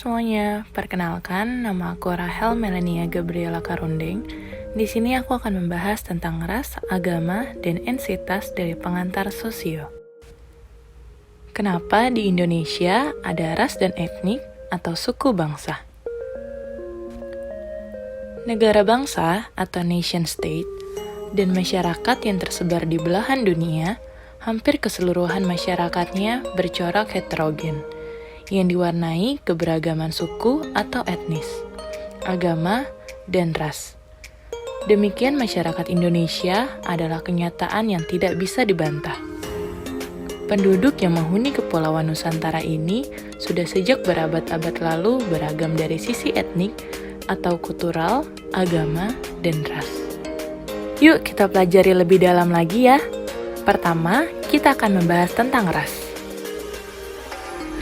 semuanya, perkenalkan nama aku Rahel Melania Gabriela Karundeng. Di sini aku akan membahas tentang ras, agama, dan entitas dari pengantar sosio. Kenapa di Indonesia ada ras dan etnik atau suku bangsa? Negara bangsa atau nation state dan masyarakat yang tersebar di belahan dunia, hampir keseluruhan masyarakatnya bercorak heterogen, yang diwarnai keberagaman suku atau etnis, agama, dan ras. Demikian masyarakat Indonesia adalah kenyataan yang tidak bisa dibantah. Penduduk yang menghuni Kepulauan Nusantara ini sudah sejak berabad-abad lalu beragam dari sisi etnik atau kultural, agama, dan ras. Yuk kita pelajari lebih dalam lagi ya. Pertama, kita akan membahas tentang ras.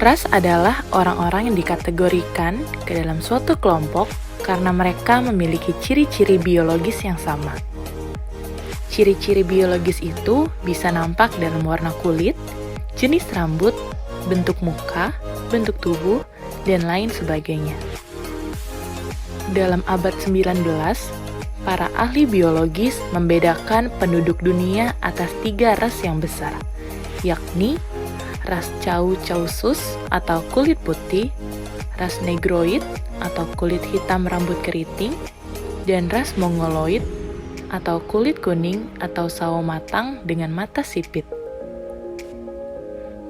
Ras adalah orang-orang yang dikategorikan ke dalam suatu kelompok karena mereka memiliki ciri-ciri biologis yang sama. Ciri-ciri biologis itu bisa nampak dalam warna kulit, jenis rambut, bentuk muka, bentuk tubuh, dan lain sebagainya. Dalam abad 19, para ahli biologis membedakan penduduk dunia atas 3 ras yang besar, yakni ras Chaucausus atau kulit putih, ras Negroid atau kulit hitam rambut keriting, dan ras Mongoloid atau kulit kuning atau sawo matang dengan mata sipit.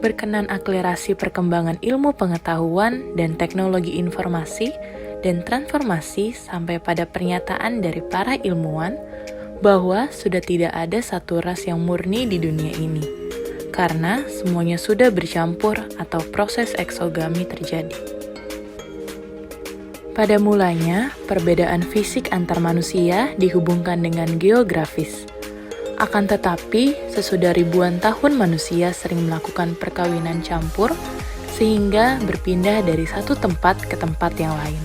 Berkenan akselerasi perkembangan ilmu pengetahuan dan teknologi informasi dan transformasi sampai pada pernyataan dari para ilmuwan bahwa sudah tidak ada satu ras yang murni di dunia ini, karena semuanya sudah bercampur atau proses eksogami terjadi. Pada mulanya, perbedaan fisik antar manusia dihubungkan dengan geografis. Akan tetapi, sesudah ribuan tahun manusia sering melakukan perkawinan campur sehingga berpindah dari satu tempat ke tempat yang lain.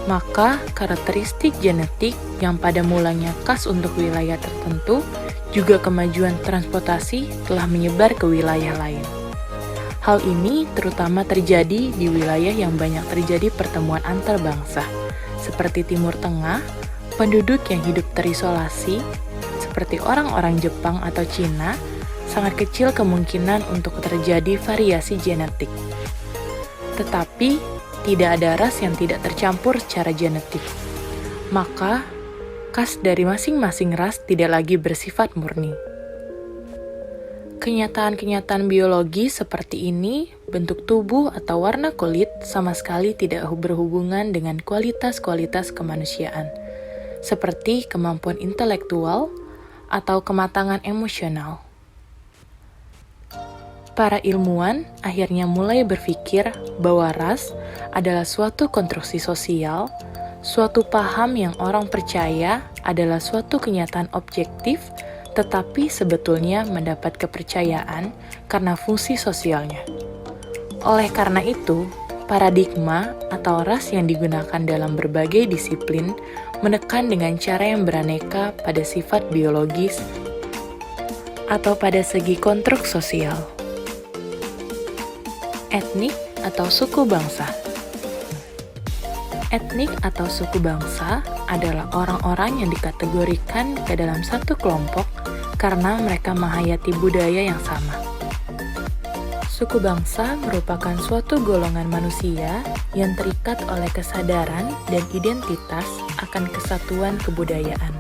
Maka, karakteristik genetik yang pada mulanya khas untuk wilayah tertentu juga kemajuan transportasi telah menyebar ke wilayah lain. Hal ini terutama terjadi di wilayah yang banyak terjadi pertemuan antar bangsa, seperti Timur Tengah, penduduk yang hidup terisolasi, seperti orang-orang Jepang atau Cina, sangat kecil kemungkinan untuk terjadi variasi genetik. Tetapi, tidak ada ras yang tidak tercampur secara genetik. Maka, khas dari masing-masing ras tidak lagi bersifat murni. Kenyataan-kenyataan biologi seperti ini, bentuk tubuh atau warna kulit sama sekali tidak berhubungan dengan kualitas-kualitas kemanusiaan, seperti kemampuan intelektual atau kematangan emosional. Para ilmuwan akhirnya mulai berpikir bahwa ras adalah suatu konstruksi sosial, suatu paham yang orang percaya adalah suatu kenyataan objektif, tetapi sebetulnya mendapat kepercayaan karena fungsi sosialnya. Oleh karena itu, paradigma atau ras yang digunakan dalam berbagai disiplin menekan dengan cara yang beraneka pada sifat biologis atau pada segi konstruk sosial. Etnik atau suku bangsa. Etnik atau suku bangsa adalah orang-orang yang dikategorikan ke dalam satu kelompok karena mereka menghayati budaya yang sama. Suku bangsa merupakan suatu golongan manusia yang terikat oleh kesadaran dan identitas akan kesatuan kebudayaan.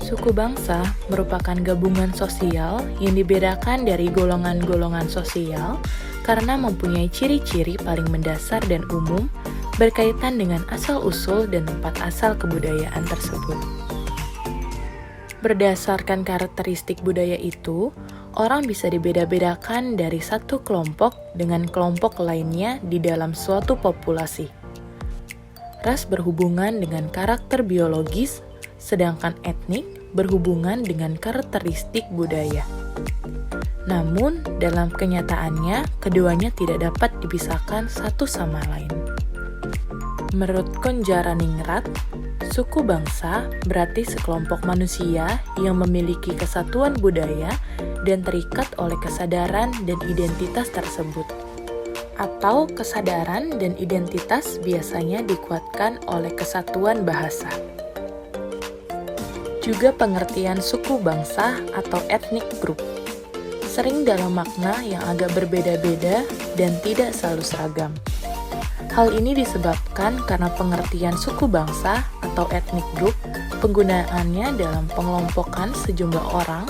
Suku bangsa merupakan gabungan sosial yang dibedakan dari golongan-golongan sosial karena mempunyai ciri-ciri paling mendasar dan umum berkaitan dengan asal-usul dan tempat asal kebudayaan tersebut. Berdasarkan karakteristik budaya itu, orang bisa dibeda-bedakan dari satu kelompok dengan kelompok lainnya di dalam suatu populasi. Ras berhubungan dengan karakter biologis, sedangkan etnik berhubungan dengan karakteristik budaya. Namun, dalam kenyataannya, keduanya tidak dapat dipisahkan satu sama lain. Menurut Konjaraningrat, suku bangsa berarti sekelompok manusia yang memiliki kesatuan budaya dan terikat oleh kesadaran dan identitas tersebut. atau kesadaran dan identitas biasanya dikuatkan oleh kesatuan bahasa. Juga pengertian suku bangsa atau ethnic group, sering dalam makna yang agak berbeda-beda dan tidak selalu seragam. Hal ini disebabkan karena pengertian suku bangsa atau ethnic group penggunaannya dalam pengelompokan sejumlah orang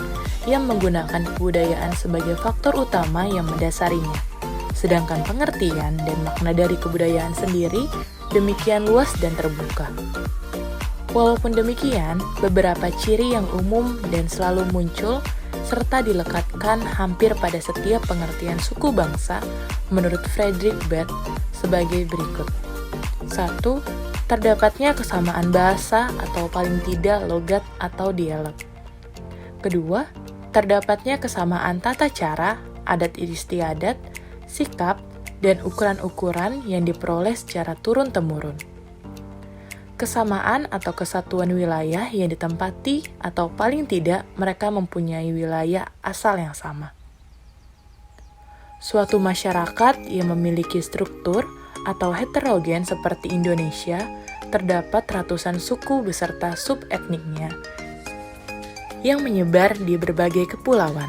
yang menggunakan kebudayaan sebagai faktor utama yang mendasarinya. Sedangkan pengertian dan makna dari kebudayaan sendiri demikian luas dan terbuka. Walaupun demikian, beberapa ciri yang umum dan selalu muncul serta dilekatkan hampir pada setiap pengertian suku bangsa menurut Frederick Beth sebagai berikut. 1. Terdapatnya kesamaan bahasa atau paling tidak logat atau dialek. Kedua, terdapatnya kesamaan tata cara, adat istiadat, sikap, dan ukuran-ukuran yang diperoleh secara turun-temurun. Kesamaan atau kesatuan wilayah yang ditempati atau paling tidak mereka mempunyai wilayah asal yang sama. Suatu masyarakat yang memiliki struktur atau heterogen seperti Indonesia, terdapat ratusan suku beserta sub-etniknya yang menyebar di berbagai kepulauan.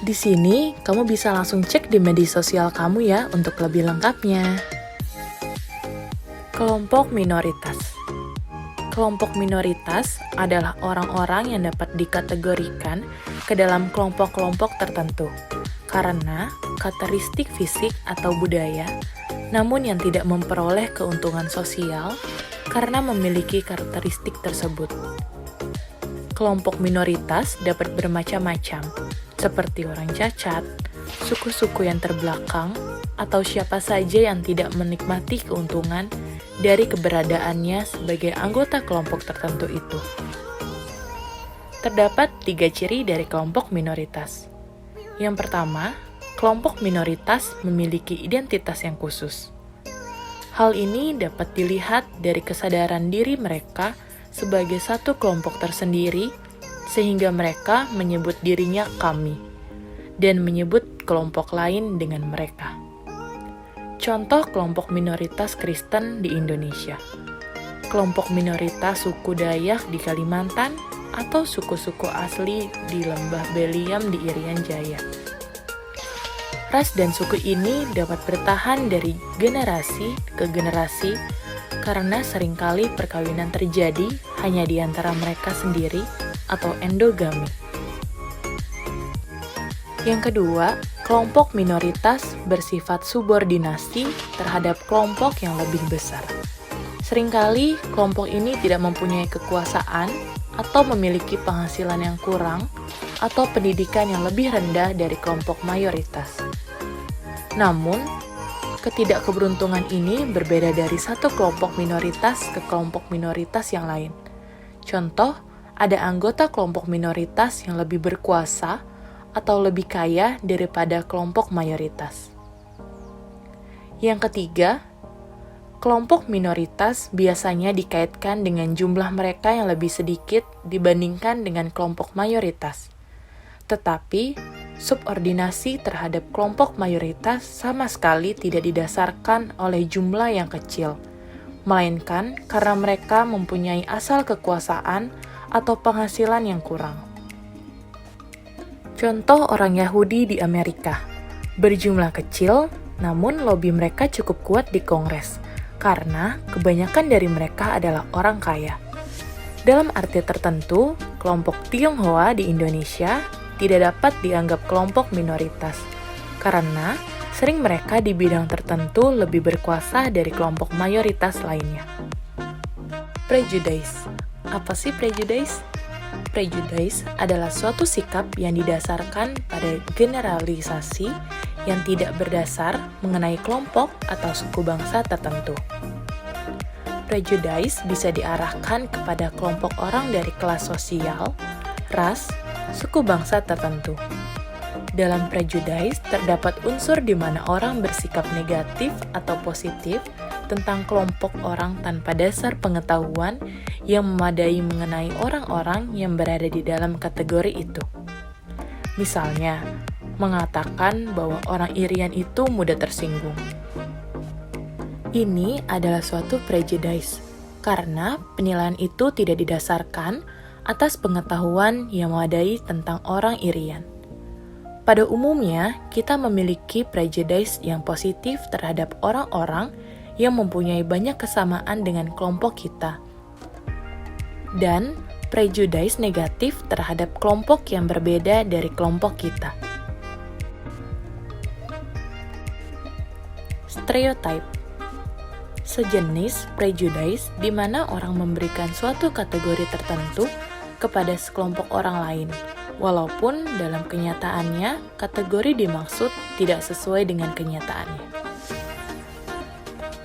Di sini, kamu bisa langsung cek di media sosial kamu ya untuk lebih lengkapnya. Kelompok minoritas. Kelompok minoritas adalah orang-orang yang dapat dikategorikan ke dalam kelompok-kelompok tertentu karena karakteristik fisik atau budaya, namun yang tidak memperoleh keuntungan sosial karena memiliki karakteristik tersebut. Kelompok minoritas dapat bermacam-macam, seperti orang cacat, suku-suku yang terbelakang, atau siapa saja yang tidak menikmati keuntungan dari keberadaannya sebagai anggota kelompok tertentu itu. Terdapat 3 ciri dari kelompok minoritas. Yang pertama, kelompok minoritas memiliki identitas yang khusus. Hal ini dapat dilihat dari kesadaran diri mereka sebagai satu kelompok tersendiri, sehingga mereka menyebut dirinya kami, dan menyebut kelompok lain dengan mereka. Contoh kelompok minoritas Kristen di Indonesia, kelompok minoritas suku Dayak di Kalimantan, atau suku-suku asli di Lembah Beliam di Irian Jaya. Ras dan suku ini dapat bertahan dari generasi ke generasi karena seringkali perkawinan terjadi hanya di antara mereka sendiri atau endogami. Yang kedua, kelompok minoritas bersifat subordinasi terhadap kelompok yang lebih besar. Seringkali kelompok ini tidak mempunyai kekuasaan atau memiliki penghasilan yang kurang atau pendidikan yang lebih rendah dari kelompok mayoritas. Namun, ketidakkeberuntungan ini berbeda dari satu kelompok minoritas ke kelompok minoritas yang lain. Contoh, ada anggota kelompok minoritas yang lebih berkuasa atau lebih kaya daripada kelompok mayoritas. Yang ketiga, kelompok minoritas biasanya dikaitkan dengan jumlah mereka yang lebih sedikit dibandingkan dengan kelompok mayoritas. Tetapi, subordinasi terhadap kelompok mayoritas sama sekali tidak didasarkan oleh jumlah yang kecil, melainkan karena mereka mempunyai asal kekuasaan atau penghasilan yang kurang. Contoh orang Yahudi di Amerika, berjumlah kecil, namun lobi mereka cukup kuat di Kongres, karena kebanyakan dari mereka adalah orang kaya. Dalam arti tertentu, kelompok Tionghoa di Indonesia tidak dapat dianggap kelompok minoritas, karena sering mereka di bidang tertentu lebih berkuasa dari kelompok mayoritas lainnya. Prejudice. Apa sih prejudice? Prejudice adalah suatu sikap yang didasarkan pada generalisasi yang tidak berdasar mengenai kelompok atau suku bangsa tertentu. Prejudice bisa diarahkan kepada kelompok orang dari kelas sosial, ras, suku bangsa tertentu. Dalam prejudice terdapat unsur di mana orang bersikap negatif atau positif tentang kelompok orang tanpa dasar pengetahuan yang memadai mengenai orang-orang yang berada di dalam kategori itu. Misalnya, mengatakan bahwa orang irian itu mudah tersinggung. Ini adalah suatu prejudice, karena penilaian itu tidak didasarkan atas pengetahuan yang memadai tentang orang irian. Pada umumnya, kita memiliki prejudice yang positif terhadap orang-orang yang mempunyai banyak kesamaan dengan kelompok kita, dan prejudice negatif terhadap kelompok yang berbeda dari kelompok kita. Stereotype, sejenis prejudice di mana orang memberikan suatu kategori tertentu kepada sekelompok orang lain, walaupun dalam kenyataannya kategori dimaksud tidak sesuai dengan kenyataannya.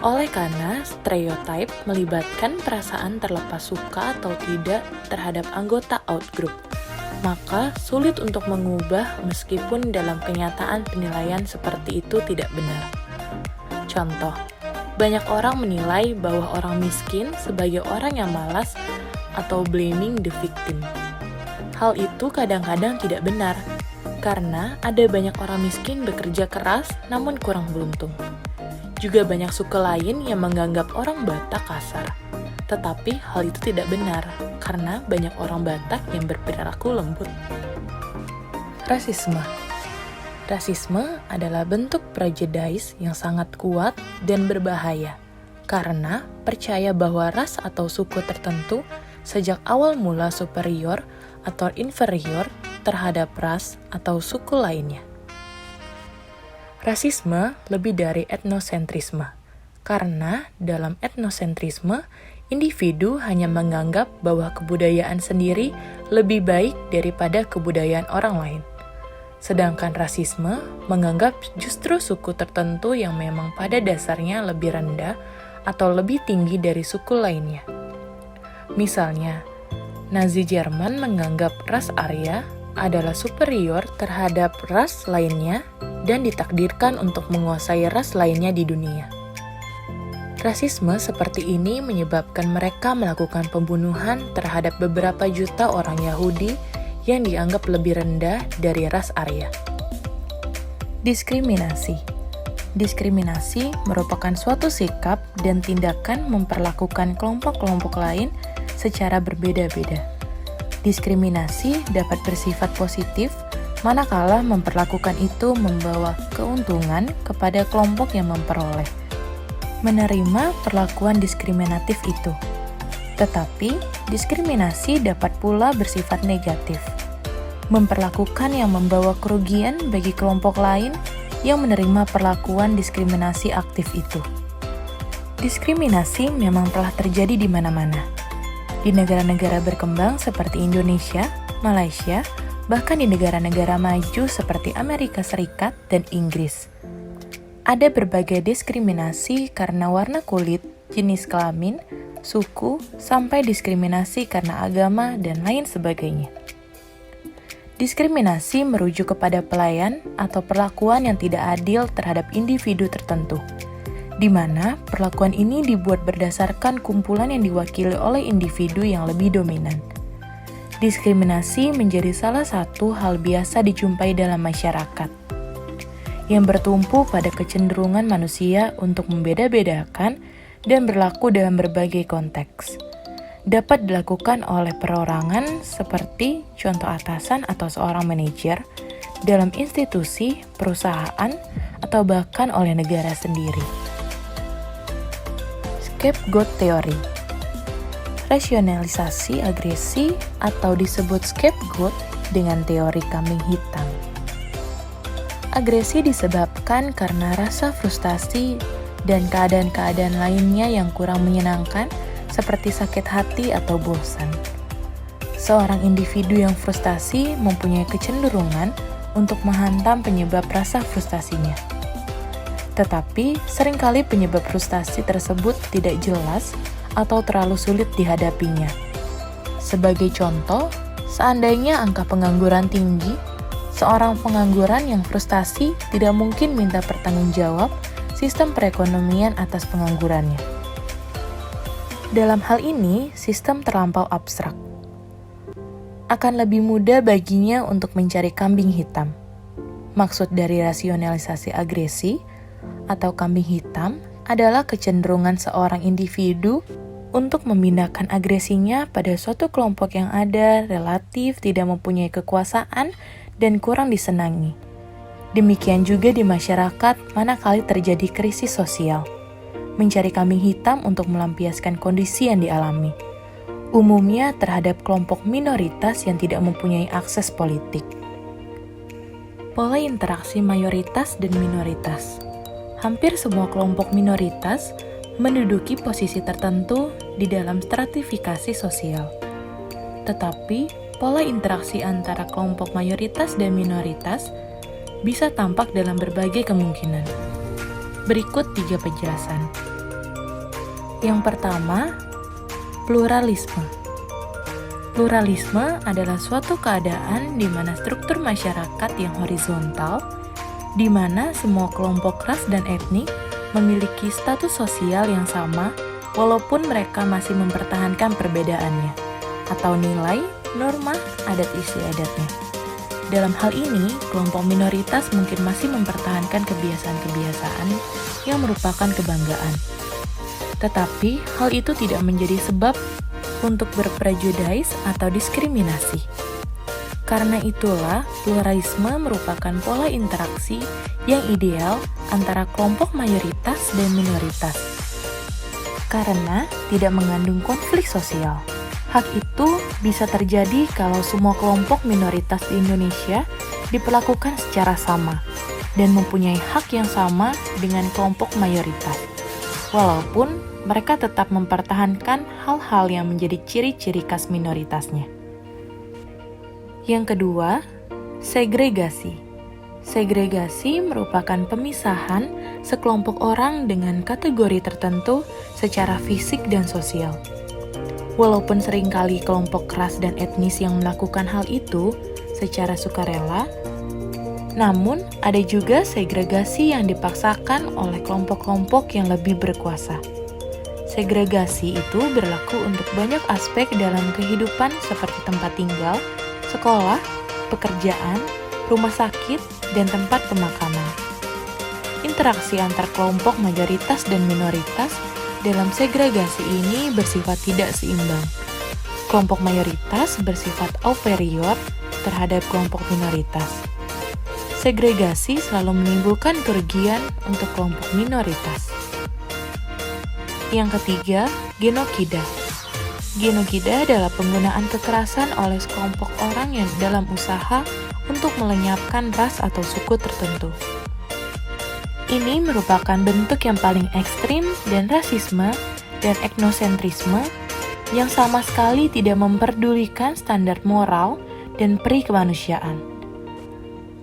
Oleh karena stereotype melibatkan perasaan terlepas suka atau tidak terhadap anggota outgroup, maka sulit untuk mengubah meskipun dalam kenyataan penilaian seperti itu tidak benar. Contoh, banyak orang menilai bahwa orang miskin sebagai orang yang malas atau blaming the victim. Hal itu kadang-kadang tidak benar, karena ada banyak orang miskin bekerja keras namun kurang beruntung. Juga banyak suku lain yang menganggap orang Batak kasar, tetapi hal itu tidak benar, karena banyak orang Batak yang berperilaku lembut. Rasisme. Rasisme adalah bentuk prejudice yang sangat kuat dan berbahaya, karena percaya bahwa ras atau suku tertentu sejak awal mula superior atau inferior terhadap ras atau suku lainnya. Rasisme lebih dari etnosentrisme, karena dalam etnosentrisme, individu hanya menganggap bahwa kebudayaan sendiri lebih baik daripada kebudayaan orang lain. Sedangkan rasisme menganggap justru suku tertentu yang memang pada dasarnya lebih rendah atau lebih tinggi dari suku lainnya. Misalnya, Nazi Jerman menganggap ras Arya adalah superior terhadap ras lainnya dan ditakdirkan untuk menguasai ras lainnya di dunia. Rasisme seperti ini menyebabkan mereka melakukan pembunuhan terhadap beberapa juta orang Yahudi yang dianggap lebih rendah dari ras Arya. Diskriminasi. Diskriminasi merupakan suatu sikap dan tindakan memperlakukan kelompok-kelompok lain secara berbeda-beda. Diskriminasi dapat bersifat positif, manakala memperlakukan itu membawa keuntungan kepada kelompok yang memperoleh. Menerima perlakuan diskriminatif itu. Tetapi, diskriminasi dapat pula bersifat negatif. Memperlakukan yang membawa kerugian bagi kelompok lain yang menerima perlakuan diskriminasi aktif itu. Diskriminasi memang telah terjadi di mana-mana. Di negara-negara berkembang seperti Indonesia, Malaysia, bahkan di negara-negara maju seperti Amerika Serikat dan Inggris. Ada berbagai diskriminasi karena warna kulit, jenis kelamin, suku, sampai diskriminasi karena agama, dan lain sebagainya. Diskriminasi merujuk kepada pelayan atau perlakuan yang tidak adil terhadap individu tertentu, di mana perlakuan ini dibuat berdasarkan kumpulan yang diwakili oleh individu yang lebih dominan. Diskriminasi menjadi salah satu hal biasa dijumpai dalam masyarakat, yang bertumpu pada kecenderungan manusia untuk membeda-bedakan dan berlaku dalam berbagai konteks. Dapat dilakukan oleh perorangan seperti contoh atasan atau seorang manajer, dalam institusi, perusahaan, atau bahkan oleh negara sendiri. Scapegoat Theory. Rasionalisasi agresi atau disebut scapegoat dengan teori kambing hitam. Agresi disebabkan karena rasa frustasi dan keadaan-keadaan lainnya yang kurang menyenangkan seperti sakit hati atau bosan. Seorang individu yang frustasi mempunyai kecenderungan untuk menghantam penyebab rasa frustasinya. Tetapi, seringkali penyebab frustasi tersebut tidak jelas atau terlalu sulit dihadapinya. Sebagai contoh, seandainya angka pengangguran tinggi, seorang pengangguran yang frustasi tidak mungkin minta pertanggungjawab sistem perekonomian atas penganggurannya. Dalam hal ini, sistem terlampau abstrak. Akan lebih mudah baginya untuk mencari kambing hitam. Maksud dari rasionalisasi agresi atau kambing hitam adalah kecenderungan seorang individu untuk memindahkan agresinya pada suatu kelompok yang ada relatif tidak mempunyai kekuasaan dan kurang disenangi. Demikian juga di masyarakat manakala terjadi krisis sosial. Mencari kambing hitam untuk melampiaskan kondisi yang dialami. Umumnya terhadap kelompok minoritas yang tidak mempunyai akses politik. Pola interaksi mayoritas dan minoritas. Hampir semua kelompok minoritas menduduki posisi tertentu di dalam stratifikasi sosial. Tetapi, pola interaksi antara kelompok mayoritas dan minoritas bisa tampak dalam berbagai kemungkinan. Berikut 3 penjelasan. Yang pertama, pluralisme. Pluralisme adalah suatu keadaan di mana struktur masyarakat yang horizontal, di mana semua kelompok ras dan etnik memiliki status sosial yang sama walaupun mereka masih mempertahankan perbedaannya, atau nilai, norma, adat istiadatnya. Dalam hal ini, kelompok minoritas mungkin masih mempertahankan kebiasaan-kebiasaan yang merupakan kebanggaan. Tetapi, hal itu tidak menjadi sebab untuk berprejudis atau diskriminasi. Karena itulah, pluralisme merupakan pola interaksi yang ideal antara kelompok mayoritas dan minoritas. Karena tidak mengandung konflik sosial. Hak itu bisa terjadi kalau semua kelompok minoritas di Indonesia diperlakukan secara sama dan mempunyai hak yang sama dengan kelompok mayoritas, walaupun mereka tetap mempertahankan hal-hal yang menjadi ciri-ciri khas minoritasnya. Yang kedua, segregasi. Segregasi merupakan pemisahan sekelompok orang dengan kategori tertentu secara fisik dan sosial. Walaupun seringkali kelompok ras dan etnis yang melakukan hal itu secara sukarela, namun ada juga segregasi yang dipaksakan oleh kelompok-kelompok yang lebih berkuasa. Segregasi itu berlaku untuk banyak aspek dalam kehidupan seperti tempat tinggal, sekolah, pekerjaan, rumah sakit, dan tempat pemakaman. Interaksi antar kelompok mayoritas dan minoritas dalam segregasi ini bersifat tidak seimbang. Kelompok mayoritas bersifat superior terhadap kelompok minoritas. Segregasi selalu menimbulkan kerugian untuk kelompok minoritas. Yang ketiga, genokida. Genokida adalah penggunaan kekerasan oleh sekelompok orang yang dalam usaha untuk melenyapkan ras atau suku tertentu. Ini merupakan bentuk yang paling ekstrim dan rasisme dan etnosentrisme yang sama sekali tidak memperdulikan standar moral dan peri kemanusiaan.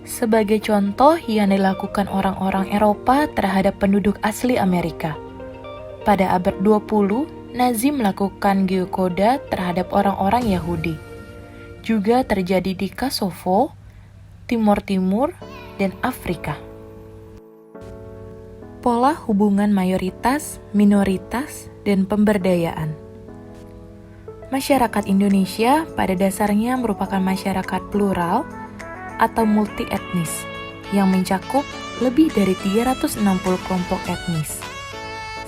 Sebagai contoh yang dilakukan orang-orang Eropa terhadap penduduk asli Amerika. Pada abad 20, Nazi melakukan geokoda terhadap orang-orang Yahudi. Juga terjadi di Kosovo, Timor Timur, dan Afrika. Pola hubungan mayoritas, minoritas, dan pemberdayaan. Masyarakat Indonesia pada dasarnya merupakan masyarakat plural atau multi-etnis yang mencakup lebih dari 360 kelompok etnis,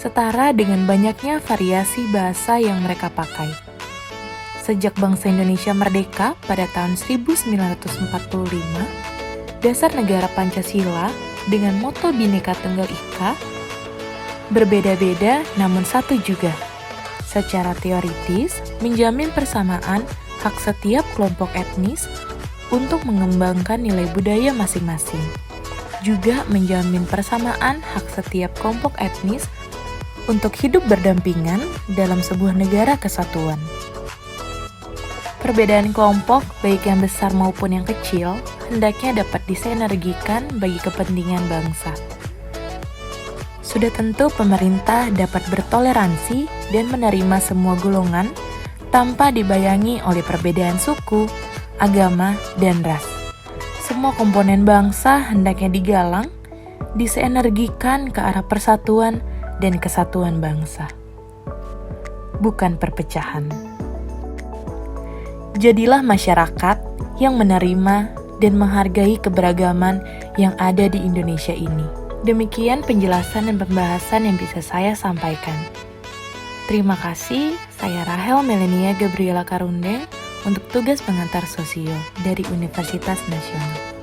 setara dengan banyaknya variasi bahasa yang mereka pakai. Sejak bangsa Indonesia merdeka pada tahun 1945, dasar negara Pancasila dengan moto Bhinneka Tunggal Ika berbeda-beda namun satu juga. Secara teoritis, menjamin persamaan hak setiap kelompok etnis untuk mengembangkan nilai budaya masing-masing. Juga menjamin persamaan hak setiap kelompok etnis untuk hidup berdampingan dalam sebuah negara kesatuan. Perbedaan kelompok, baik yang besar maupun yang kecil, hendaknya dapat disinergikan bagi kepentingan bangsa. Sudah tentu pemerintah dapat bertoleransi dan menerima semua golongan tanpa dibayangi oleh perbedaan suku, agama, dan ras. Semua komponen bangsa hendaknya digalang, disinergikan ke arah persatuan dan kesatuan bangsa, bukan perpecahan. Jadilah masyarakat yang menerima dan menghargai keberagaman yang ada di Indonesia ini. Demikian penjelasan dan pembahasan yang bisa saya sampaikan. Terima kasih, saya Rahel Melenia Gabriela Karunde untuk tugas pengantar sosio dari Universitas Nasional.